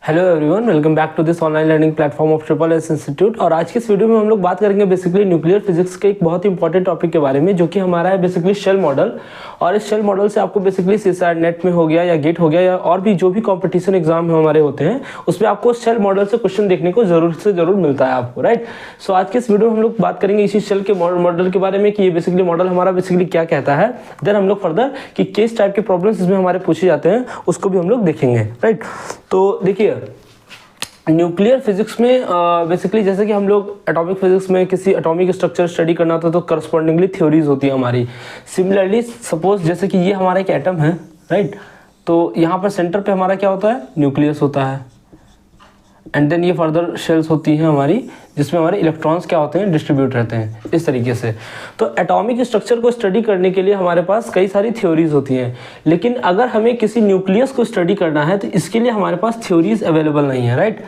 Hello everyone, welcome back to this online learning platform of triple S institute. और आज के इस video में हम लोग बात करेंगे बेसिकली न्यूक्लियर फिजिक्स के एक बहुत ही इंपॉर्टेंट टॉपिक के बारे में, जो कि हमारा है बेसिकली शेल मॉडल। और इस शेल मॉडल से आपको बेसिकली सीएसआईआर नेट में हो गया या गेट हो गया या और भी जो भी कॉम्पिटिशन एग्जाम हमारे होते हैं उसमें आपको शेल मॉडल से क्वेश्चन देखने को जरूर से जरूर मिलता है आपको, राइट। सो आज के इस वीडियो में हम लोग बात करेंगे इसी शेल के मॉडल के बारे में कि ये बेसिकली मॉडल हमारा बेसिकली क्या कहता है। देन हम लोग फर्दर कि किस टाइप के प्रॉब्लम्स इसमें हमारे पूछे जाते हैं उसको भी हम लोग देखेंगे, राइट। तो देखिए, न्यूक्लियर फिजिक्स में बेसिकली जैसे कि हम लोग एटॉमिक फिजिक्स में किसी एटॉमिक स्ट्रक्चर स्टडी करना होता है तो करस्पॉन्डिंगली थ्योरीज होती है हमारी। सिमिलरली सपोज जैसे कि ये हमारा एक एटम है, राइट। तो यहाँ पर सेंटर पे हमारा क्या होता है, न्यूक्लियस होता है। एंड देन ये फर्दर शेल्स होती हैं हमारी, जिसमें हमारे इलेक्ट्रॉन्स क्या होते हैं, डिस्ट्रीब्यूट रहते हैं इस तरीके से। तो एटॉमिक स्ट्रक्चर को स्टडी करने के लिए हमारे पास कई सारी थ्योरीज होती हैं, लेकिन अगर हमें किसी न्यूक्लियस को स्टडी करना है तो इसके लिए हमारे पास थ्योरीज अवेलेबल नहीं है, राइट।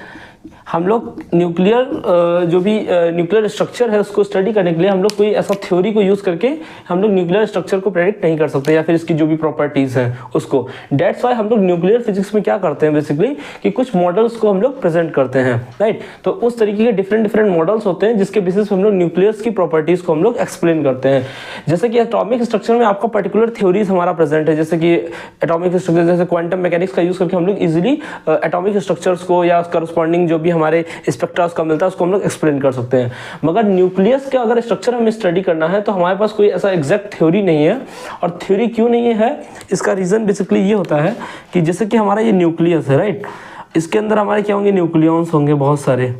हम लोग न्यूक्लियर जो भी न्यूक्लियर स्ट्रक्चर है उसको स्टडी करने के लिए हम लोग कोई ऐसा थ्योरी को यूज़ करके हम लोग न्यूक्लियर स्ट्रक्चर को प्रेडिक्ट नहीं कर सकते, या फिर इसकी जो भी प्रॉपर्टीज़ हैं उसको। डेट्स वाई हम लोग न्यूक्लियर फिजिक्स में क्या करते हैं बेसिकली कि कुछ मॉडल्स को हम लोग प्रेजेंट करते हैं, राइट। तो उस तरीके के डिफरेंट मॉडल्स होते हैं जिसके बेसिस पे हम लोग न्यूक्लियस की प्रॉपर्टीज़ को हम लोग एक्सप्लेन करते हैं। जैसे कि एटॉमिक स्ट्रक्चर में आपका पर्टिकुलर थ्योरीज हमारा प्रेजेंट है, जैसे कि एटॉमिक स्ट्रक्चर जैसे क्वांटम मैकेनिक्स का यूज़ करके हम लोग इजीली एटॉमिक स्ट्रक्चर्स को या करस्पॉन्डिंग जो भी हमारे स्पेक्ट्रा उसका मिलता है उसको हम लोग एक्सप्लेन कर सकते हैं। मगर न्यूक्लियस का अगर स्ट्रक्चर हमें स्टडी करना है तो हमारे पास कोई ऐसा एग्जैक्ट थ्योरी नहीं है। और थ्योरी क्यों नहीं है, इसका रीज़न बेसिकली ये होता है कि जैसे कि हमारा ये न्यूक्लियस है, राइट। इसके अंदर हमारे क्या होंगे, न्यूक्लियॉन्स होंगे बहुत सारे।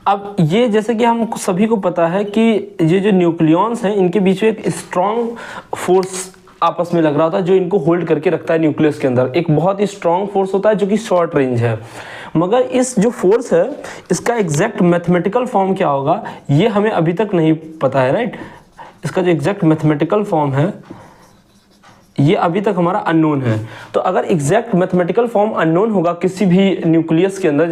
अब ये जैसे कि हम सभी को पता है कि ये जो न्यूक्लियॉन्स हैं इनके बीच में एक स्ट्रॉन्ग फोर्स आपस में लग रहा होता है जो इनको होल्ड करके रखता है न्यूक्लियस के अंदर। एक बहुत ही स्ट्रॉन्ग फोर्स होता है जो कि शॉर्ट रेंज है। मगर इस जो फोर्स है इसका एग्जैक्ट मैथमेटिकल फॉर्म क्या होगा ये हमें अभी तक नहीं पता है, राइट। इसका जो एग्जैक्ट मैथमेटिकल फॉर्म है ये अभी तक हमारा अननोन है। तो अगर एग्जैक्ट मैथमेटिकल फॉर्म अननोन होगा किसी भी न्यूक्लियस के अंदर,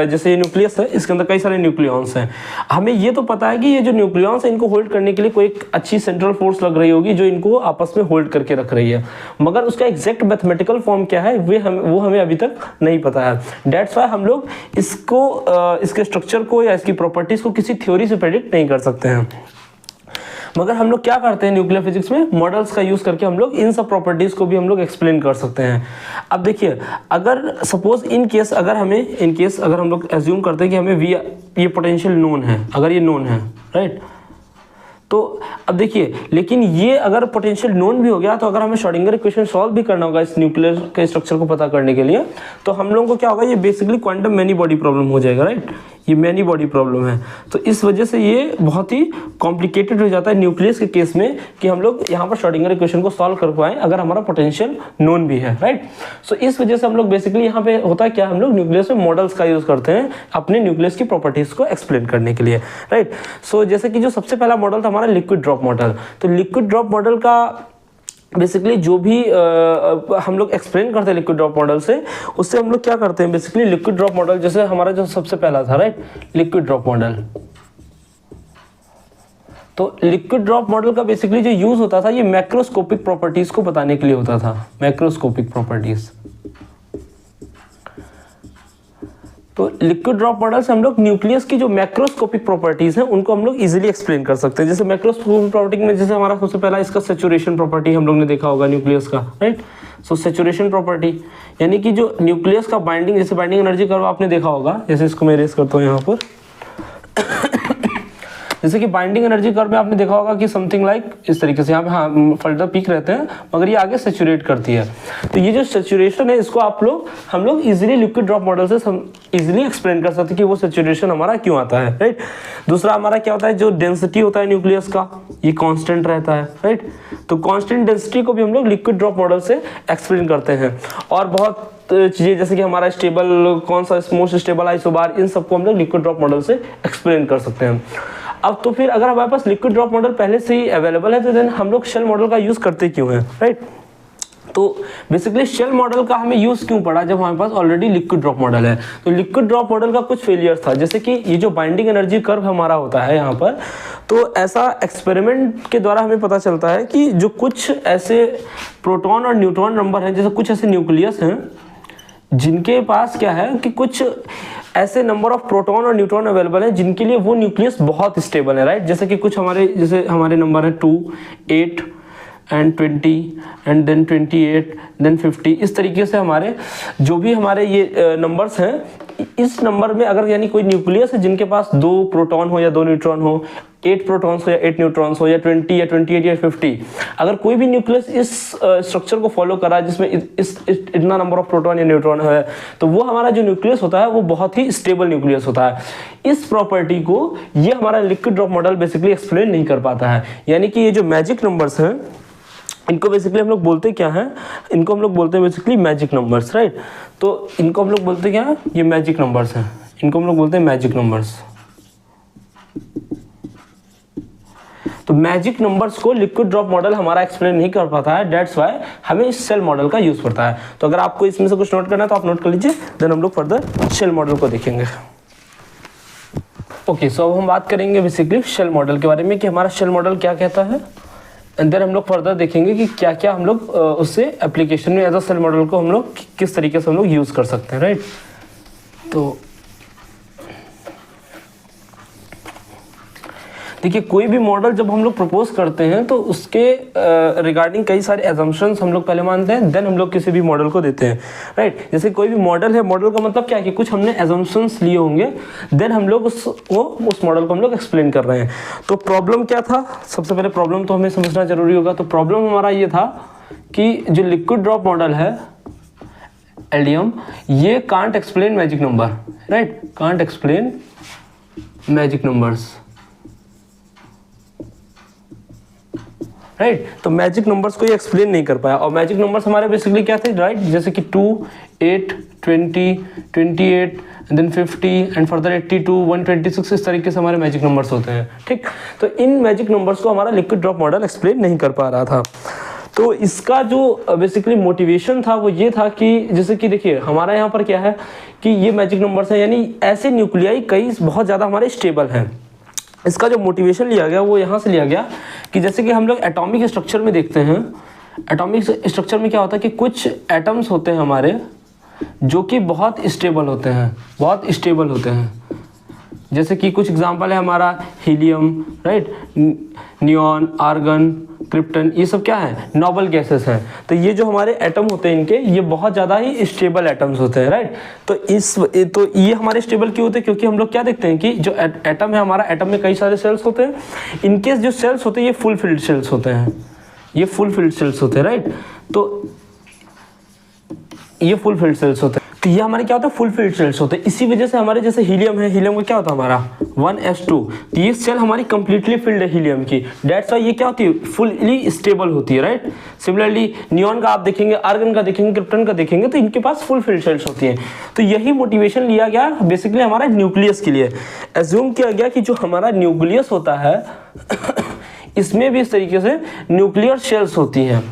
जैसे ये न्यूक्लियस है, इसके अंदर कई सारे न्यूक्लियॉन्स हैं। हमें ये तो पता है कि ये जो न्यूक्लियॉन्स है इनको होल्ड करने के लिए कोई एक अच्छी सेंट्रल फोर्स लग रही होगी जो इनको आपस में होल्ड करके रख रही है। मगर उसका एग्जैक्ट मैथमेटिकल फॉर्म क्या है वो हमें अभी तक नहीं पता है। डेट्स वाई हम लोग इसके स्ट्रक्चर को या इसकी प्रॉपर्टीज को किसी थ्योरी से प्रेडिक्ट नहीं कर सकते हैं। मगर हम लोग क्या करते हैं न्यूक्लियर फिजिक्स में, मॉडल्स का यूज़ करके हम लोग इन सब प्रॉपर्टीज़ को भी हम लोग एक्सप्लेन कर सकते हैं। अब देखिए, अगर सपोज इन केस अगर हम लोग एज्यूम करते हैं कि हमें ये पोटेंशियल नोन है, अगर ये नोन है, राइट। तो अब देखिए, लेकिन ये अगर पोटेंशियल नोन भी हो गया तो अगर हमें श्रोडिंगर इक्वेशन सॉल्व भी करना होगा इस न्यूक्लियर के स्ट्रक्चर को पता करने के लिए, तो हम लोगों को क्या होगा, ये basically quantum many body problem हो जाएगा, राइट। ये मैनी बॉडी प्रॉब्लम है। तो इस वजह से ये बहुत ही कॉम्प्लिकेटेड हो जाता है न्यूक्लियस के केस में कि हम लोग यहाँ पर श्रोडिंगर इक्वेशन को सॉल्व कर पाएं अगर हमारा पोटेंशियल नोन भी है, राइट। सो इस वजह से हम लोग बेसिकली यहाँ पे होता है क्या, हम लोग न्यूक्लियस में मॉडल्स का यूज़ करते हैं अपने न्यूक्लियस की प्रॉपर्टीज़ को एक्सप्लेन करने के लिए, राइट। सो जैसे कि जो सबसे पहला मॉडल था हमारा लिक्विड ड्रॉप मॉडल। तो लिक्विड ड्रॉप मॉडल का बेसिकली जो भी हम लोग एक्सप्लेन करते हैं लिक्विड ड्रॉप मॉडल से, उससे हम लोग क्या करते हैं बेसिकली लिक्विड ड्रॉप मॉडल, जैसे हमारा जो सबसे पहला था, राइट, लिक्विड ड्रॉप मॉडल। तो लिक्विड ड्रॉप मॉडल का बेसिकली जो यूज होता था ये मैक्रोस्कोपिक प्रॉपर्टीज को बताने के लिए होता था, मैक्रोस्कोपिक प्रॉपर्टीज। तो लिक्विड ड्रॉप मॉडल से हम लोग न्यूक्लियस की जो मैक्रोस्कोपिक प्रॉपर्टीज हैं उनको हम लोग इजीली एक्सप्लेन कर सकते हैं। जैसे मैक्रोस्कोपिक प्रॉपर्टी में जैसे हमारा सबसे पहला इसका सैचुरेशन प्रॉपर्टी हम लोग ने देखा होगा न्यूक्लियस का, राइट। सो सैचुरेशन प्रॉपर्टी यानी कि जो न्यूक्लियस का बाइंडिंग, जैसे बाइंडिंग एनर्जी कर्व आपने देखा होगा, जैसे इसको मैं रेस करता हूँ यहाँ पर जैसे कि बाइंडिंग एनर्जी कर्व में आपने देखा होगा कि समथिंग लाइक इस तरीके से यहाँ पे हाँ फर्दर पीक रहते हैं मगर ये आगे सैचुरेट करती है। तो ये जो सैचुरेशन है इसको हम लोग इजीली लिक्विड ड्रॉप मॉडल से इजीली एक्सप्लेन कर सकते हैं कि वो सैचुरेशन हमारा क्यों आता है, राइट। दूसरा हमारा क्या होता है, जो डेंसिटी होता है न्यूक्लियस का ये कांस्टेंट रहता है, राइट। तो कांस्टेंट डेंसिटी को भी हम लोग लिक्विड ड्रॉप मॉडल से एक्सप्लेन करते हैं। और बहुत चीज़ें जैसे कि हमारा स्टेबल कौन सा मोस्ट स्टेबल आइसोबार, इन सबको हम लोग लिक्विड ड्रॉप मॉडल से एक्सप्लेन कर सकते हैं। अब तो फिर अगर हमारे पास लिक्विड ड्रॉप मॉडल पहले से ही अवेलेबल है तो देन हम लोग शेल मॉडल का यूज़ करते क्यों हैं, राइट। तो बेसिकली शेल मॉडल का हमें यूज़ क्यों पड़ा जब हमारे पास ऑलरेडी लिक्विड ड्रॉप मॉडल है। तो लिक्विड ड्रॉप मॉडल का कुछ फेलियर था, जैसे कि ये जो बाइंडिंग एनर्जी कर्व हमारा होता है यहाँ पर, तो ऐसा एक्सपेरिमेंट के द्वारा हमें पता चलता है कि जो कुछ ऐसे प्रोटॉन और न्यूट्रॉन नंबर हैं, जैसे कुछ ऐसे न्यूक्लियस हैं जिनके पास क्या है कि कुछ ऐसे नंबर ऑफ प्रोटॉन और न्यूट्रॉन अवेलेबल है जिनके लिए वो न्यूक्लियस बहुत स्टेबल है, राइट। जैसे कि कुछ जैसे हमारे नंबर है 2, 8 एंड 20 एंड देन 28 देन 50, इस तरीके से हमारे जो भी हमारे ये नंबर्स हैं, इस नंबर में अगर यानी कोई न्यूक्लियस है जिनके पास 2 प्रोटॉन हो या 2 न्यूट्रॉन हो, 8 प्रोटॉन्स हो या 8 न्यूट्रॉन्स हो, या 20 या 28 या 50, अगर कोई भी न्यूक्लियस इस स्ट्रक्चर को फॉलो करा है जिसमें इतना नंबर ऑफ प्रोटॉन या न्यूट्रॉन है, तो वो हमारा जो न्यूक्लियस होता है वो बहुत ही स्टेबल न्यूक्लियस होता है। इस प्रॉपर्टी को ये हमारा liquid drop model basically explain नहीं कर पाता है। यानी कि ये जो मैजिक नंबर्स हैं इनको बेसिकली हम लोग बोलते क्या हैं, इनको हम लोग बोलते हैं बेसिकली मैजिक नंबर्स, राइट। तो इनको हम लोग बोलते क्या है, ये मैजिक नंबर्स हैं, इनको हम लोग बोलते हैं मैजिक नंबर्स। तो मैजिक नंबर्स को लिक्विड ड्रॉप मॉडल हमारा एक्सप्लेन नहीं कर पाता है, दैट्स व्हाई हमें इस शेल मॉडल का यूज पड़ता है। तो अगर आपको इसमें से कुछ नोट करना है तो आप नोट कर लीजिए, देन हम लोग फर्दर शेल मॉडल को देखेंगे। ओके, सो अब हम बात करेंगे बेसिकली शेल मॉडल के बारे में कि हमारा शेल मॉडल क्या कहता है, एंड देन हम लोग फर्दर देखेंगे कि क्या क्या हम लोग उससे एप्लीकेशन में एज अ शेल मॉडल को हम लोग किस तरीके से हम लोग यूज कर सकते हैं, राइट। तो देखिए, कोई भी मॉडल जब हम लोग प्रपोज करते हैं तो उसके रिगार्डिंग कई सारे एजम्पशंस हम लोग पहले मानते हैं, देन हम लोग किसी भी मॉडल को देते हैं, राइट। जैसे कोई भी मॉडल है, मॉडल का मतलब क्या है कि कुछ हमने एजम्पशंस लिए होंगे, देन हम लोग उस मॉडल को हम लोग एक्सप्लेन कर रहे हैं। तो प्रॉब्लम क्या था, सबसे पहले प्रॉब्लम तो हमें समझना जरूरी होगा। तो प्रॉब्लम हमारा ये था कि जो लिक्विड ड्रॉप मॉडल है एलडीएम, ये can't explain magic number, right, can't explain magic numbers, right. तो मैजिक नंबर्स को ये एक्सप्लेन नहीं कर पाया। और मैजिक नंबर्स हमारे बेसिकली क्या थे, राइट, जैसे कि 2, 8, 20, 28 देन 50 एंड फर्दर 82, 126, इस तरीके से हमारे मैजिक नंबर्स होते हैं, ठीक। तो इन मैजिक नंबर्स को हमारा लिक्विड ड्रॉप मॉडल एक्सप्लेन नहीं कर पा रहा था। तो इसका जो बेसिकली मोटिवेशन था वो ये था कि जैसे कि देखिए हमारा यहाँ पर क्या है कि ये मैजिक नंबर्स हैं, यानी ऐसे न्यूक्लियाई कई बहुत ज़्यादा हमारे स्टेबल हैं। इसका जो मोटिवेशन लिया गया वो यहाँ से लिया गया कि जैसे कि हम लोग एटॉमिक स्ट्रक्चर में देखते हैं, एटॉमिक स्ट्रक्चर में क्या होता है कि कुछ एटम्स होते हैं हमारे जो कि बहुत स्टेबल होते हैं, बहुत स्टेबल होते हैं। जैसे कि कुछ एग्जांपल है हमारा helium, right, neon, argon, krypton, ये सब क्या है, नोबल गैसेस हैं। तो ये जो हमारे एटम होते हैं इनके, ये बहुत ज़्यादा ही स्टेबल एटम्स होते हैं, राइट। तो ये हमारे स्टेबल क्यों होते हैं, क्योंकि हम लोग क्या देखते हैं कि जो एटम है हमारा, एटम में कई सारे सेल्स होते हैं, इनके जो सेल्स होते हैं ये फुल फिल्ड सेल्स होते हैं, ये फुल फिल्ड सेल्स होते हैं, राइट। तो ये फुल फिल्ड सेल्स होते हैं, तो ये हमारे क्या होता है, फुल फिल्ड सेल्स होते हैं। इसी वजह से हमारे जैसे हीलियम है, हीलियम का क्या होता है हमारा 1s2, तो ये सेल हमारी कंप्लीटली फिल्ड है हीलियम की, दैट्स व्हाई ये क्या होती है, फुल्ली स्टेबल होती है, राइट। सिमिलरली नियॉन का आप देखेंगे, आर्गन का देखेंगे, क्रिप्टन का देखेंगे, तो इनके पास फुल फिल्ड सेल्स होती हैं। तो यही मोटिवेशन लिया गया बेसिकली हमारा न्यूक्लियस के लिए। एज्यूम किया गया कि जो हमारा न्यूक्लियस होता है इसमें भी इस तरीके से न्यूक्लियर शेल्स होती हैं,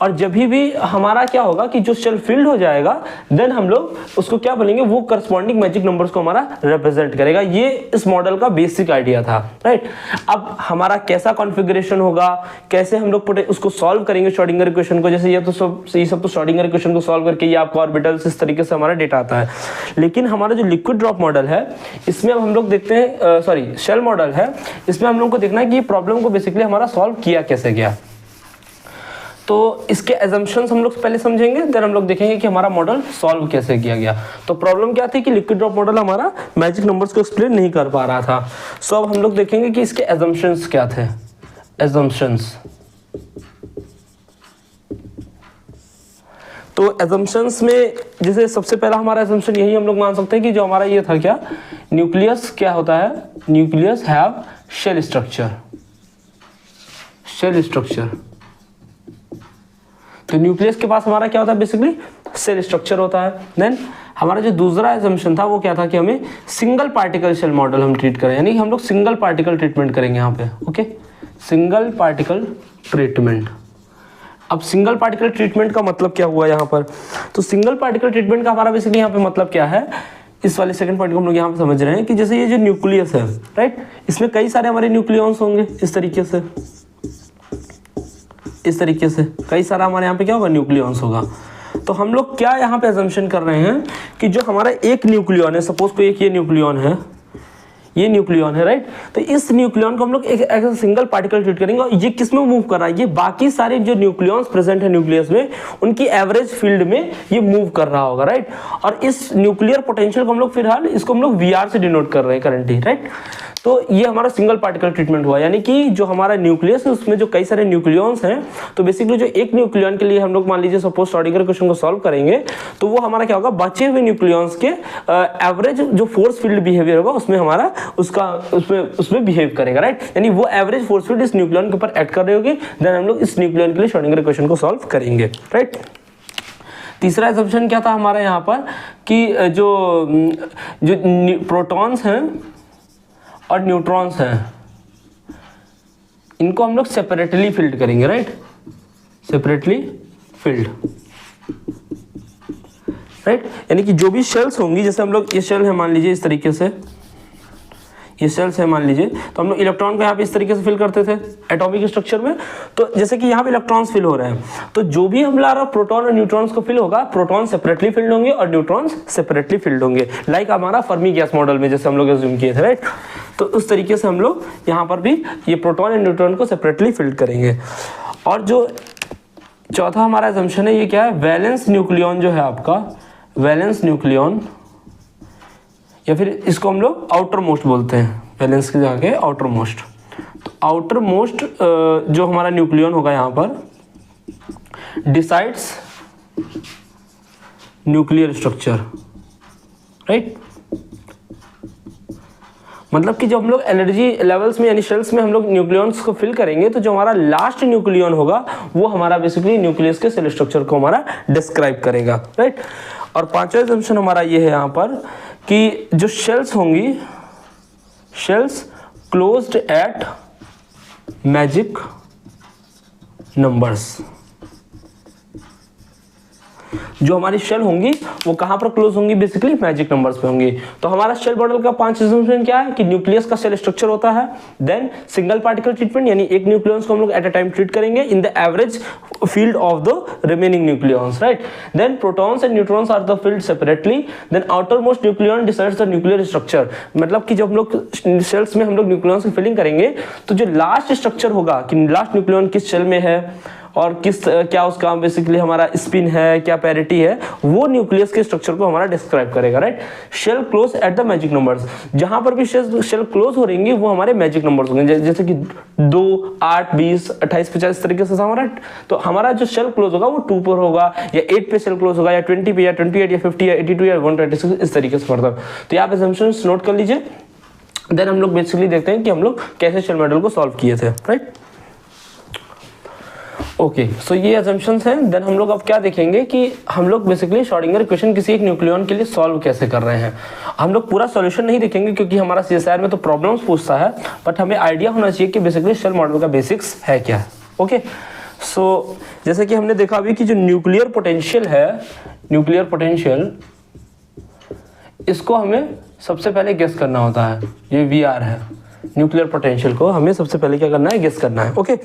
और जब भी हमारा क्या होगा कि जो शेल फिल्ड हो जाएगा, देन हम लोग उसको क्या बोलेंगे, वो करस्पॉन्डिंग मैजिक नंबर्स को हमारा रिप्रेजेंट करेगा। ये इस मॉडल का बेसिक आइडिया था, राइट। अब हमारा कैसा कॉन्फ़िगरेशन होगा, कैसे हम लोग उसको सॉल्व करेंगे श्रोडिंगर इक्वेशन को, जैसे ये सब तो श्रोडिंगर इक्वेशन को सॉल्व करके ये आपको ऑर्बिटल्स इस तरीके से हमारा डेटा आता है। लेकिन हमारा जो लिक्विड ड्रॉप मॉडल है इसमें अब हम लोग देखते हैं, शेल मॉडल है, इसमें हम लोग को देखना है कि ये प्रॉब्लम को बेसिकली हमारा सॉल्व किया कैसे गया। तो इसके एजम्पशंस हम लोग पहले समझेंगे, देन हम लोग देखेंगे कि हमारा मॉडल सॉल्व कैसे किया गया। तो प्रॉब्लम क्या थी कि लिक्विड ड्रॉप मॉडल हमारा मैजिक नंबर्स को एक्सप्लेन नहीं कर पा रहा था। सो अब हम लोग देखेंगे कि इसके एजम्पशंस क्या थे। एजम्पशंस, तो एजम्पशंस में जैसे सबसे पहला हमारा एजम्पशन यही हम लोग मान सकते हैं कि जो हमारा ये था क्या, न्यूक्लियस क्या होता है, nucleus have shell structure, shell structure. तो न्यूक्लियस के पास हमारा क्या होता है, बेसिकली सेल स्ट्रक्चर होता है। देन हमारा जो दूसरा एजम्पशन था वो क्या था कि हमें सिंगल पार्टिकल शेल मॉडल हम ट्रीट करें, यानी कि हम लोग सिंगल पार्टिकल ट्रीटमेंट करेंगे यहाँ पे, ओके, सिंगल पार्टिकल ट्रीटमेंट। अब सिंगल पार्टिकल ट्रीटमेंट का मतलब क्या हुआ यहाँ पर, तो सिंगल पार्टिकल ट्रीटमेंट का हमारा बेसिकली यहाँ पे मतलब क्या है, इस वाले सेकंड पॉइंट को हम लोग यहाँ पे समझ रहे हैं कि जैसे ये जो न्यूक्लियस है, राइट, इसमें कई सारे हमारे न्यूक्लियॉन्स होंगे इस तरीके से, इस तरीके से कई सारा हमारे यहाँ पे क्या होगा, न्यूक्लियॉन्स होगा। तो हम लोग क्या यहाँ पे अजम्पशन कर रहे हैं कि जो हमारा एक न्यूक्लियन है, सपोज कोई एक ये न्यूक्लियन है, ये न्यूक्लियन है, राइट। तो इस न्यूक्लियन को हम लोग एक सिंगल पार्टिकल ट्रीट करेंगे और ये किस में मूव कर रहा है, ये बाकी सारे जो न्यूक्लियंस प्रेजेंट है न्यूक्लियस में उनकी एवरेज फील्ड में ये मूव कर रहा होगा, राइट। और इस न्यूक्लियर पोटेंशियल को हम लोग फिलहाल इसको हम लोग VR से डिनोट कर रहे हैं करंटली, राइट। तो ये हमारा सिंगल पार्टिकल ट्रीटमेंट हुआ, यानी कि जो हमारा न्यूक्लियस है उसमें जो कई सारे न्यूक्लियंस हैं, तो बेसिकली जो एक न्यूक्लियन के लिए हम लोग मान लीजिए सपोज श्रोडिंगर क्वेश्चन को सॉल्व करेंगे तो वो हमारा क्या होगा, बचे हुए न्यूक्लियंस के एवरेज जो फोर्स फील्ड बिहेवियर होगा उसमें हमारा उसमें बिहेव करेगा, राइट। यानी वो एवरेज फोर्स फील्ड इस न्यूक्लियन के ऊपर एक्ट कर रही होगी, देन हम लोग इस न्यूक्लियन के लिए श्रोडिंगर क्वेश्चन को सॉल्व करेंगे, राइट। तीसरा असम्पशन क्या था हमारा यहाँ पर कि जो प्रोटॉन्स हैं और न्यूट्रॉन्स हैं इनको हम लोग सेपरेटली फील्ड करेंगे, राइट, सेपरेटली फील्ड, राइट। यानी कि जो भी शेल्स होंगी, जैसे हम लोग ये शेल है मान लीजिए इस तरीके से, ये सेल्स है मान लीजिए, तो हम लोग इलेक्ट्रॉन को यहाँ पे इस तरीके से फिल करते थे एटॉमिक स्ट्रक्चर में। तो जैसे कि यहाँ पे इलेक्ट्रॉन्स फिल हो रहे हैं, तो जो भी हमारा प्रोटॉन और न्यूट्रॉन्स को फिल होगा, प्रोटॉन सेपरेटली फिल्ड होंगे और न्यूट्रॉन्स सेपरेटली फिल्ड होंगे, लाइक हमारा फर्मी गैस मॉडल में जैसे हम लोग एज्यूम किए थे, राइट। तो उस तरीके से हम लोग यहाँ पर भी ये प्रोटॉन और न्यूट्रॉन को सेपरेटली फिल्ड करेंगे। और जो चौथा हमारा असम्पशन है ये क्या है, वैलेंस न्यूक्लियन जो है आपका, वैलेंस न्यूक्लियन, या फिर इसको हम लोग आउटर मोस्ट बोलते हैं, वैलेंस के जाके आउटर मोस्ट। तो आउटर मोस्ट जो हमारा न्यूक्लियन होगा यहाँ पर डिसाइड्स न्यूक्लियर स्ट्रक्चर, राइट। मतलब कि जब हम लोग एनर्जी लेवल्स में यानी शेल्स में हम लोग न्यूक्लियंस को फिल करेंगे तो जो हमारा लास्ट न्यूक्लियन होगा वो हमारा बेसिकली न्यूक्लियस के सेल स्ट्रक्चर को हमारा डिस्क्राइब करेगा, राइट। और पांचवा असम्पशन हमारा ये है यहाँ पर कि जो शेल्स होंगी, shells closed eight magic numbers. जो हमारी शेल होंगी वो कहां पर क्लोज होंगी, बेसिकली मैजिक नंबर्स पे होंगी। तो हमारा शेल मॉडल का 5 असम्पशन क्या है कि न्यूक्लियस का सेल स्ट्रक्चर होता है, देन सिंगल पार्टिकल ट्रीटमेंट यानी एक न्यूक्लियंस को हम लोग एट अ टाइम ट्रीट करेंगे in the average field of the remaining nucleons, right. Then protons and neutrons are the field separately, then outermost nucleon decides the nuclear structure. मतलब कि जब हम लोग शेल्स में हम लोग न्यूक्लियंस की फिलिंग करेंगे तो जो लास्ट स्ट्रक्चर होगा कि लास्ट न्यूक्लियन किस शेल में है और क्या उसका बेसिकली हमारा स्पिन है, क्या पैरिटी है, वो न्यूक्लियस के स्ट्रक्चर को हमारा डिस्क्राइब करेगा, right. Shell close at the magic numbers, जहां पर भी शेल क्लोज हो रहेंगे वो हमारे मैजिक नंबर्स होंगे, जैसे कि 2, 8, 20, 28, 50 इस तरीके से हमारा। तो हमारा जो शेल क्लोज होगा वो 2 पर होगा या 8 पे शेल क्लोज होगा या 20 पे या 28 या 50 या 82 या 126 इस तरीके से पड़ता है। तो यहाँ पे असम्पशंस नोट कर लीजिए, देन हम लोग बेसिकली देखते हैं कि हम लोग कैसे शेल मॉडल को सॉल्व किए थे, राइट। ओके, सो ये असम्पशंस हैं। देन हम लोग अब क्या देखेंगे कि हम लोग बेसिकली श्रोडिंगर इक्वेशन किसी एक न्यूक्लियन के लिए सॉल्व कैसे कर रहे हैं। हम लोग पूरा सॉल्यूशन नहीं देखेंगे क्योंकि हमारा CSIR में तो प्रॉब्लम्स पूछता है, बट हमें आइडिया होना चाहिए कि बेसिकली शेल मॉडल का बेसिक्स है क्या है। ओके, सो जैसे कि हमने देखा अभी कि जो न्यूक्लियर पोटेंशियल है, न्यूक्लियर पोटेंशियल इसको हमें सबसे पहले गेस करना होता है। ये VR है, न्यूक्लियर पोटेंशियल को हमें सबसे पहले क्या करना है, गेस करना है। ओके,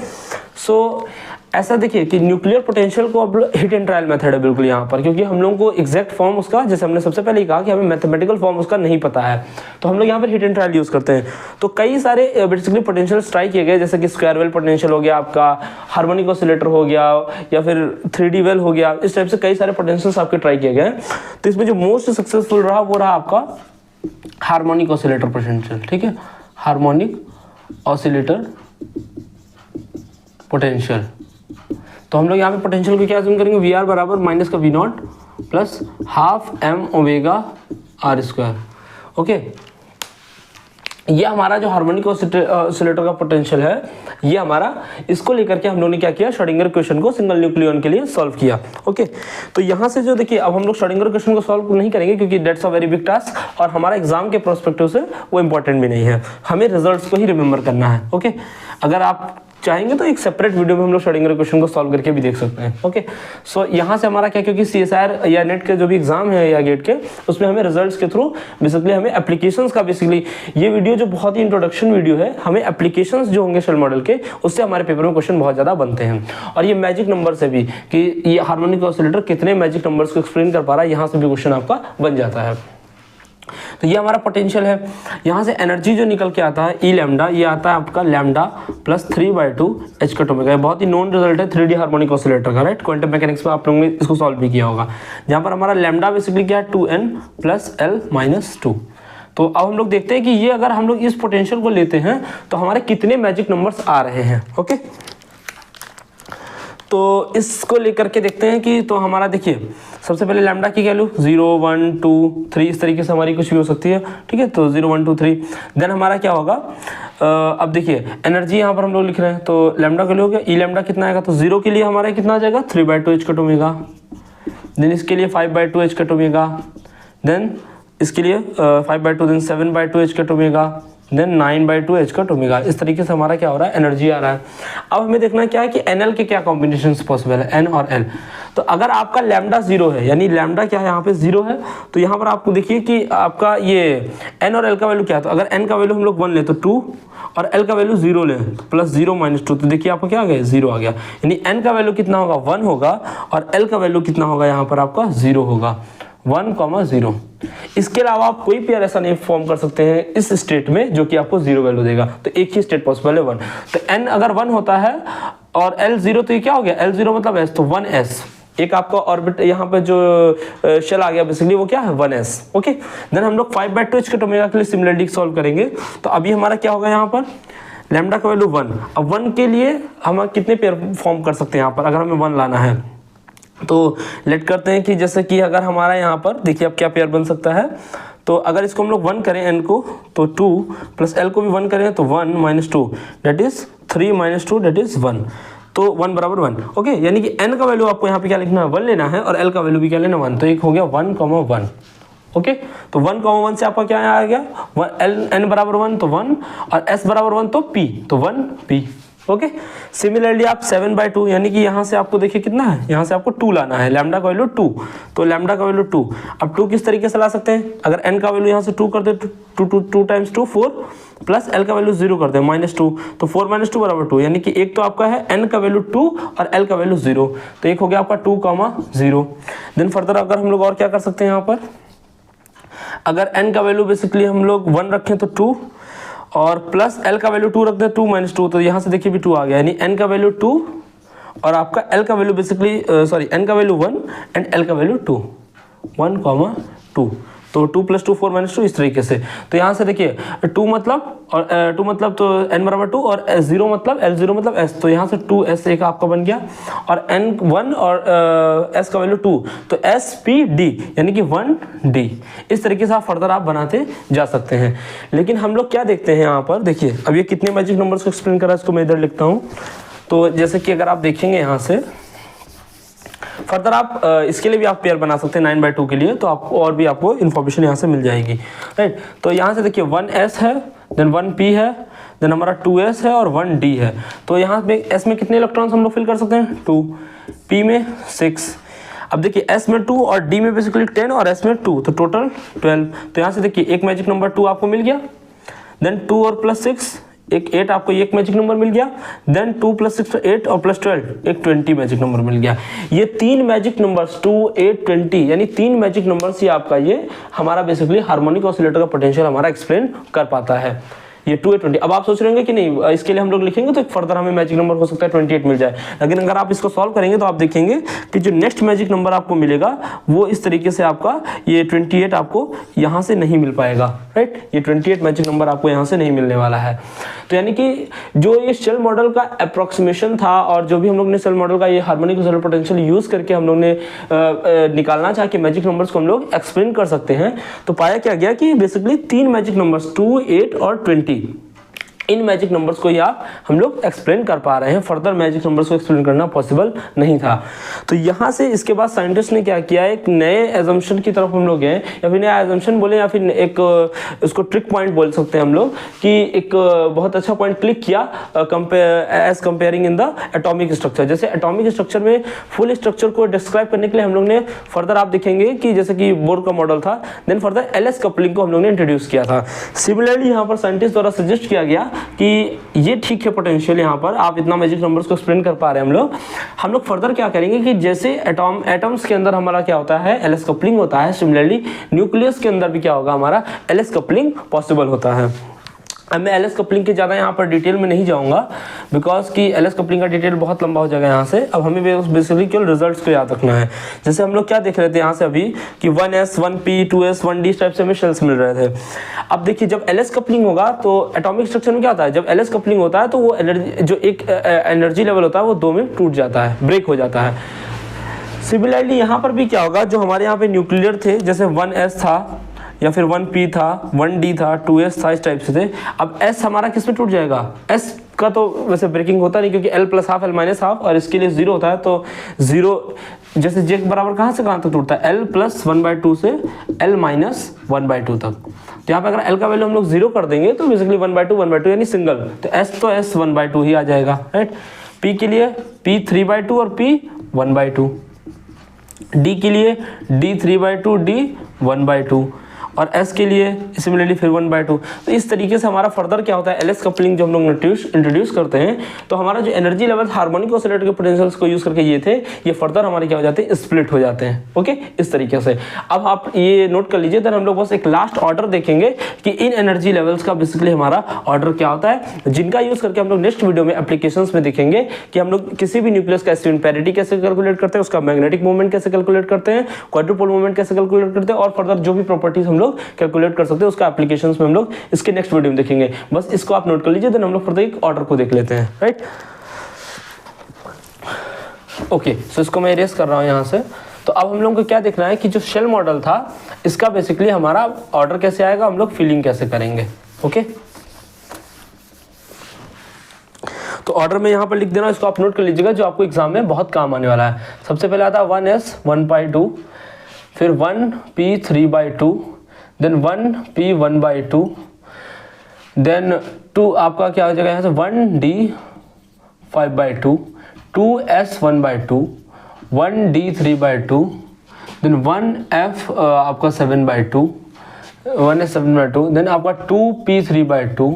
सो ऐसा देखिए कि न्यूक्लियर पोटेंशियल को अब हिट एंड ट्रायल मेथड है बिल्कुल यहाँ पर, क्योंकि हम लोगों को एग्जैक्ट फॉर्म उसका, जैसे हमने सबसे पहले ही कहा कि हमें मैथमेटिकल फॉर्म उसका नहीं पता है, तो हम लोग यहाँ पर हिट एंड ट्रायल यूज करते हैं। तो कई सारे बेसिकली पोटेंशियल ट्राई किए गए, जैसे कि स्क्वायर वेल पोटेंशियल हो गया, आपका हार्मोनिक ऑसिलेटर हो गया, या फिर 3D वेल हो गया, इस टाइप से कई सारे पोटेंशियल्स आपके ट्राई किए गए। तो इसमें जो मोस्ट सक्सेसफुल रहा वो रहा आपका हार्मोनिक ऑसिलेटर पोटेंशियल, ठीक है, हार्मोनिक ऑसिलेटर पोटेंशियल। तो हम लोग यहाँ पे पोटेंशियल को क्या अज्यूम करेंगे, VR बराबर माइनस का V0 plus half m omega R²। Okay, ये हमारा जो हार्मोनिक ऑसिलेटर का पोटेंशियल है, ये हमारा, इसको लेकर के हम लोगों ने क्या किया, श्रोडिंगर इक्वेशन को सिंगल न्यूक्लियन के लिए सॉल्व किया। ओके, तो यहाँ से जो देखिए अब हम लोग श्रोडिंगर इक्वेशन को सॉल्व नहीं करेंगे क्योंकि that's a very big task और हमारा एग्जाम के प्रोस्पेक्टिव से वो इंपॉर्टेंट भी नहीं है, हमें रिजल्ट्स को ही रिमेंबर करना है। ओके, अगर आप चाहेंगे तो एक सेपरेट वीडियो में हम लोग श्रोडिंगर क्वेश्चन को सॉल्व करके भी देख सकते हैं। ओके, सो यहाँ से हमारा क्या, क्योंकि CSIR या नेट के जो भी एग्जाम है या गेट के, उसमें हमें रिजल्ट्स के थ्रू बेसिकली हमें एप्लीकेशंस का, बेसिकली ये वीडियो जो बहुत ही इंट्रोडक्शन वीडियो है, हमें एप्लीकेशंस जो होंगे शेल मॉडल के, उससे हमारे पेपर में क्वेश्चन बहुत ज़्यादा बनते हैं। और ये मैजिक नंबर से भी कि ये हार्मोनिक ऑसिलेटर कितने मैजिक नंबर्स को एक्सप्लेन कर पा रहा है, यहाँ से भी क्वेश्चन आपका बन जाता है। तो ये हमारा पोटेंशियल है। यहाँ से एनर्जी जो निकल के आता है ई लैम्डा, ये आता है आपका lambda plus 3/2 H cut omega. बहुत ही नोन रिजल्ट है 3D हार्मोनिक ऑसिलेटर का, राइट। क्वांटम मैकेनिक्स में आप लोगों ने इसको सॉल्व भी किया होगा। जहाँ पर हमारा लैम्डा बेसिकली क्या है 2n प्लस l-2। तो अब हम लोग देखते हैं कि ये अगर हम लोग इस पोटेंशियल को लेते हैं तो हमारे कितने मैजिक नंबर्स आ रहे हैं। ओके, तो इसको लेकर के देखते हैं कि तो हमारा देखिए सबसे पहले लैम्डा की वैल्यू 0 1 2 3 इस तरीके से हमारी कुछ भी हो सकती है, ठीक है। तो 0 1 2 3 देन हमारा क्या होगा, अब देखिए एनर्जी यहाँ पर हम लोग लिख रहे हैं, तो लैम्डा का हो गया ई लैम्डा कितना आएगा, तो 0 के लिए हमारा कितना आ जाएगा 3/2 एच कट ओमेगा, देन इसके लिए 5/2 एच कट ओमेगा, देन इसके लिए 5/2, then 7/2 H cut omega, then 9/2 H cut omega. इस तरीके से हमारा क्या हो रहा है, एनर्जी आ रहा है। अब हमें देखना क्या है कि एनएल के क्या कॉम्बिनेशंस पॉसिबल है, एन और एल। तो अगर आपका लैम्डा 0 है, यानी लैम्डा क्या है यहाँ पे 0 है, तो यहाँ पर आपको देखिए कि आपका ये एन और एल का वैल्यू क्या है। तो अगर एन का वैल्यू हम लोग 1 ले तो 2 और एल का वैल्यू 0 ले तो प्लस 0 - 2, तो देखिए आपको क्या आ गया 0 आ गया। यानी एन का वैल्यू कितना होगा 1 होगा और एल का वैल्यू कितना होगा यहाँ पर आपका 0 होगा, 1,0। इसके अलावा आप कोई पेयर ऐसा नहीं फॉर्म कर सकते हैं इस स्टेट में जो कि आपको 0 वैल्यू देगा। तो एक ही स्टेट पॉसिबल है 1। तो n अगर 1 होता है और l 0, तो ये क्या हो गया l0 मतलब s, तो 1s। एक आपका ऑर्बिट यहाँ पे जो शेल आ गया बेसिकली वो क्या है 1s। ओके, देन हम लोग 5/2 एच कट ओमेगा के लिए सिमिलरली सॉल्व करेंगे। तो अभी हमारा क्या होगा यहाँ पर लैम्डा का वैल्यू 1। अब 1 के लिए हम कितने पेयर फॉर्म कर सकते हैं यहाँ पर, अगर हमें 1 लाना है तो लेट करते हैं कि जैसे कि अगर हमारा यहाँ पर देखिए अब क्या पेयर बन सकता है। तो अगर इसको हम लोग 1 करें n को, तो 2 प्लस l को भी 1 करें तो 1 - 2 दैट इज 3 - 2 दैट इज 1। तो 1 = 1। ओके, यानी कि n का वैल्यू आपको यहाँ पे क्या लिखना है 1 लेना है और l का वैल्यू भी क्या लेना 1। तो एक हो गया 1,1। ओके, तो 1,1 से आपका क्या आ गया n = 1 तो 1 और s = 1 तो p, तो 1p। ओके, सिमिलरली आप 7/2 यानी कि यहाँ से आपको देखिए कितना है, यहाँ से आपको 2 लाना है, लैम्डा का वैल्यू 2, तो लैम्डा का वैल्यू 2। अब 2 किस तरीके से ला सकते हैं, अगर n का वैल्यू यहाँ से 2 कर दे, 2 × 2 4 प्लस l का वैल्यू 0 कर दे -2, तो 4 - 2 = 2। यानी कि एक तो आपका है n का वैल्यू 2 और l का वैल्यू 0, तो एक हो गया आपका 2,0। देन फर्दर अगर हम लोग और क्या कर सकते हैं यहाँ पर, अगर n का वैल्यू बेसिकली हम लोग 1 रखें तो 2 और प्लस l का वैल्यू 2 रख दे 2 - 2, तो यहाँ से देखिए भी 2 आ गया। यानी n का वैल्यू 2 और आपका l का वैल्यू बेसिकली n का वैल्यू 1 एंड l का वैल्यू 2, 1,2। तो 2 + 2 4 - 2 इस तरीके से। तो यहाँ से देखिए 2 मतलब और 2 मतलब तो n = 2 और s0 मतलब l0 मतलब s, तो यहाँ से 2s एक आपका बन गया और n1 और s का वैल्यू 2, तो spd यानी कि 1d। इस तरीके से आप फर्दर आप बनाते जा सकते हैं। लेकिन हम लोग क्या देखते हैं यहाँ पर, देखिए अब ये कितने मैजिक नंबर्स को एक्सप्लेन करा, इसको मैं इधर लिखता हूँ। तो जैसे कि अगर आप देखेंगे यहाँ से फर्दर आप इसके लिए भी आप पेयर बना सकते हैं 9/2 के लिए, तो आपको और भी आपको इन्फॉर्मेशन यहाँ से मिल जाएगी, राइट। तो यहाँ से देखिए 1s है, देन 1p है, देन हमारा 2s है और 1d है। तो यहाँ पे s में कितने इलेक्ट्रॉन्स हम लोग फिल कर सकते हैं 2, p में 6। अब देखिए s में 2 और d में बेसिकली 10 और s में 2, तो टोटल 12। तो यहाँ से देखिए एक मैजिक नंबर 2 आपको मिल गया, देन 2 और प्लस 6 एक 8 आपको एक मैजिक नंबर मिल गया, देन 2 + 6 8 और प्लस 12 एक 20 मैजिक नंबर मिल गया। ये 3 मैजिक नंबर्स 2 8 20 यानी 3 मैजिक नंबर्स ही आपका ये हमारा बेसिकली हार्मोनिक ऑसिलेटर का पोटेंशियल हमारा एक्सप्लेन कर पाता है, ये 2 8 20। अब आप सोच रहे होंगे कि नहीं इसके लिए हम लोग लिखेंगे तो फर्दर हमें मैजिक नंबर हो सकता है 28 मिल जाए, लेकिन अगर आप इसको सॉल्व करेंगे तो आप देखेंगे कि जो नेक्स्ट मैजिक नंबर आपको मिलेगा वो इस तरीके से आपका ये 28 आपको यहाँ से नहीं मिल पाएगा, राइट। ये 28 मैजिक नंबर आपको यहाँ से नहीं मिलने वाला है। तो यानी कि जो ये शेल मॉडल का अप्रोक्सीमेशन था और जो भी हम लोग ने शेल मॉडल का ये हार्मोनिक ऑसिलेटर पोटेंशियल यूज करके हम लोग ने निकालना चाहा कि मैजिक नंबर्स को हम लोग एक्सप्लेन कर सकते हैं, तो पाया क्या गया कि बेसिकली 3 मैजिक नंबर्स 2 8 और 20 इन मैजिक नंबर्स को ही आप हम लोग एक्सप्लेन कर पा रहे हैं, फर्दर मैजिक नंबर्स को एक्सप्लेन करना पॉसिबल नहीं था। तो यहाँ से इसके बाद साइंटिस्ट ने क्या किया, एक नए एजम्पशन की तरफ हम लोग गए, या फिर नया एजम्पशन बोले या फिर एक उसको ट्रिक पॉइंट बोल सकते हैं हम लोग, कि एक बहुत अच्छा पॉइंट क्लिक किया as comparing in the atomic structure. जैसे एटॉमिक स्ट्रक्चर में फुल स्ट्रक्चर को डिस्क्राइब करने के लिए हम लोग ने फर्दर आप देखेंगे कि जैसे कि बोर का मॉडल था, देन फर्दर एलएस कपलिंग को हम लोग ने इंट्रोड्यूस किया था। सिमिलरली यहाँ पर साइंटिस्ट द्वारा सजेस्ट किया गया कि ये ठीक है पोटेंशियल, यहाँ पर आप इतना मैजिक नंबर्स को एक्सप्लेन कर पा रहे हैं हम लोग फर्दर क्या करेंगे कि जैसे एटम्स के अंदर हमारा क्या होता है, एलएस कपलिंग होता है, सिमिलरली न्यूक्लियस के अंदर भी क्या होगा, हमारा एलएस कपलिंग पॉसिबल होता है। अब मैं एलएस कपलिंग के ज़्यादा यहाँ पर डिटेल में नहीं जाऊँगा, बिकॉज कि एलएस कपलिंग का डिटेल बहुत लंबा हो जाएगा यहाँ से। अब हमें बेसिकली केवल रिजल्ट्स को याद रखना है। जैसे हम लोग क्या देख रहे थे यहाँ से अभी कि 1s 1p 2s 1d इस टाइप से हमें शेल्स मिल रहे थे। अब देखिए जब एलएस कपलिंग होगा तो एटॉमिक स्ट्रक्चर में क्या होता है, जब एलएस कपलिंग होता है तो वो एनर्जी, जो एक एनर्जी लेवल होता है वो 2 में टूट जाता है, ब्रेक हो जाता है। सिमिलरली यहाँ पर भी क्या होगा, जो हमारे यहाँ पे न्यूक्लियर थे, जैसे 1s था या फिर 1p था, 1d था, 2s था, इस टाइप से थे। अब s हमारा किस में टूट जाएगा, s का तो वैसे ब्रेकिंग होता नहीं, क्योंकि l plus half l minus half, और इसके लिए 0 होता है, तो 0 जैसे j बराबर कहाँ से कहाँ तक टूटता है, l प्लस 1/2 से l माइनस 1/2 तक। तो यहाँ पे अगर l का वैल्यू हम लोग 0 कर देंगे तो बेसिकली 1/2 यानी सिंगल, तो s 1/2 ही आ जाएगा, राइट। p के लिए p 3/2 और p 1/2, d के लिए d 3/2 d 1/2, और S के लिए सिमिलरली फिर 1/2। तो इस तरीके से हमारा फर्दर क्या होता है, एलएस कपलिंग जो हम लोग इंट्रोड्यूस करते हैं, तो हमारा जो एनर्जी लेवल हार्मोनिक ऑसिलेटर के पोटेंशियल्स को यूज करके ये थे, ये फर्दर हमारे क्या हो जाते हैं, स्प्लिट हो जाते हैं। ओके, इस तरीके से अब आप ये नोट कर लीजिए। देन हम लोग बस एक लास्ट ऑर्डर देखेंगे कि इन एनर्जी लेवल्स का बेसिकली हमारा ऑर्डर क्या होता है, जिनका यूज करके हम लोग नेक्स्ट वीडियो में एप्लीकेशंस में देखेंगे कि हम लोग किसी भी न्यूक्लियस का एसिड पैरिटी कैसे कैलकुलेट करते हैं, उसका मैग्नेटिक मोमेंट कैसे कैलकुलेट करते हैं, क्वाड्रुपोल मोमेंट कैसे कैलकुलेट करते हैं, और फर्दर जो भी प्रॉपर्टीज हम लोग कैलकुलेट कर सकते हैं उसका एप्लीकेशंस में हम लोग इसके नेक्स्ट वीडियो में देखेंगे। बस इसको आप नोट कर लीजिए, देन हम लोग प्रत्येक ऑर्डर को देख लेते हैं, राइट। ओके, सो इसको मैं इरेज कर रहा हूं यहां से। तो अब हम लोग को क्या देखना है कि जो शेल मॉडल था इसका बेसिकली हमारा ऑर्डर कैसे आएगा, हम लोग फिलिंग कैसे करेंगे। ओके, तो ऑर्डर में यहाँ पर लिख देना, इसको आप नोट कर लीजिएगा, जो आपको एग्जाम में बहुत काम आने वाला है। सबसे पहले आता है 1s 1/2, फिर 1p 3/2, देन 1p 1/2, देन 2 आपका क्या हो जाएगा यहाँ से 1d 5/2, 2s 1/2, 1d 3/2, then 1f आपका 7/2, 1s 7/2, देन आपका 2p 3/2,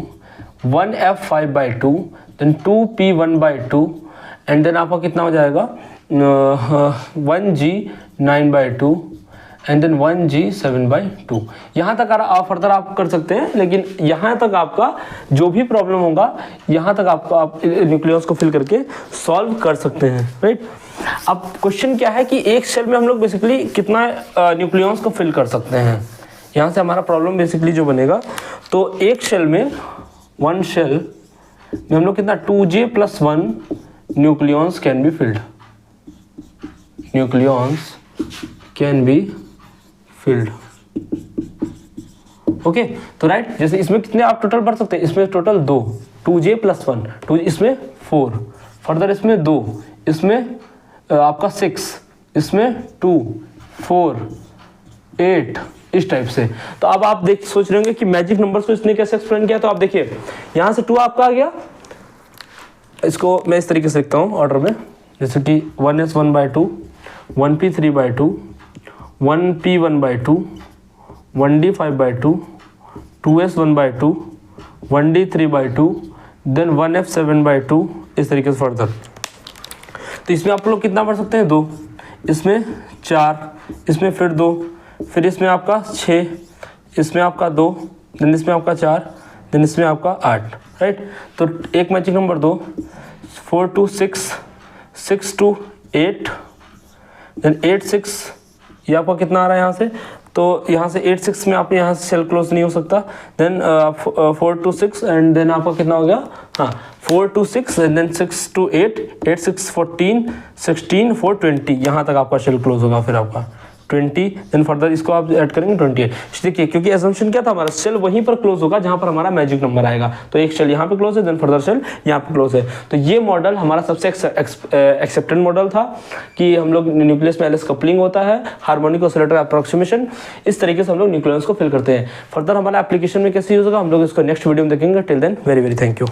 1f 5/2, then 2p 1/2, and then आपका कितना हो जाएगा 1g 9/2, एंड देन 1g 7/2। यहाँ तक आप फर्दर आप कर सकते हैं, लेकिन यहाँ तक आपका जो भी प्रॉब्लम होगा यहाँ तक आपको आप न्यूक्लियस को फिल करके सॉल्व कर सकते हैं, राइट। अब क्वेश्चन क्या है कि एक सेल में हम लोग बेसिकली कितना न्यूक्लियस को फिल कर सकते हैं। यहाँ से हमारा प्रॉब्लम बेसिकली जो बनेगा, तो एक सेल में, वन सेल में हम लोग कितना 2j + 1 nucleus can be filled, nucleus can be field. Okay, तो राइट, जैसे इसमें कितने आप टोटल भर सकते हैं, इसमें टोटल 2, 2j + 1, 2 इसमें 4, फर्दर इसमें 2, इसमें आपका 6, इसमें 2, 4, 8, इस टाइप से। तो अब आप सोच रहे होंगे कि मैजिक नंबर्स को इसने कैसे एक्सप्लेन किया। तो आप देखिए यहाँ से 2 आपका आ गया, इसको मैं इस तरीके से लिखता हूँ ऑर्डर में, जैसे कि 1s 1/2, 1p 3/2, 1p 1/2, 1d 5/2, 2s 1/2, 1d 3/2, then 1f 7/2, इस तरीके से फर्दर। तो इसमें आप लोग कितना पढ़ सकते हैं, 2, इसमें 4, इसमें फिर 2, फिर इसमें आपका 6, इसमें आपका 2, देन इसमें आपका 4, देन इसमें आपका 8, राइट। तो एक matching number 2, 4 to 6, 6 to 8, then 8 6, ये आपका कितना आ रहा है यहाँ से, तो यहाँ से 8 6 में आप यहाँ से सेल क्लोज नहीं हो सकता। देन 4 to 6, एंड देन आपका कितना हो गया, हाँ 4 to 6, एंड देन 6 to 8, 8 6 14, 16 4 20, यहाँ तक आपका सेल क्लोज होगा फिर आपका, 20, देन फर्दर इसको आप ऐड करेंगे 28। देखिए क्योंकि एजम्पशन क्या था हमारा, शेल वहीं पर क्लोज होगा जहां पर हमारा मैजिक नंबर आएगा। तो एक शेल यहाँ पे क्लोज है, देन फर्दर शेल यहाँ पे क्लोज है। तो ये मॉडल हमारा सबसे एक्सेप्टेड मॉडल था कि हम लोग न्यूक्लियस में एलिस कपलिंग होता है, हार्मोनिक ऑसिलेटर अप्रोक्सीमेशन, इस तरीके से हम लोग न्यूक्लियस को फिल करते हैं। फर्दर हमारा एप्लीकेशन में कैसे यूज होगा हम लोग इसको नेक्स्ट वीडियो में देखेंगे। Till then very very thank you.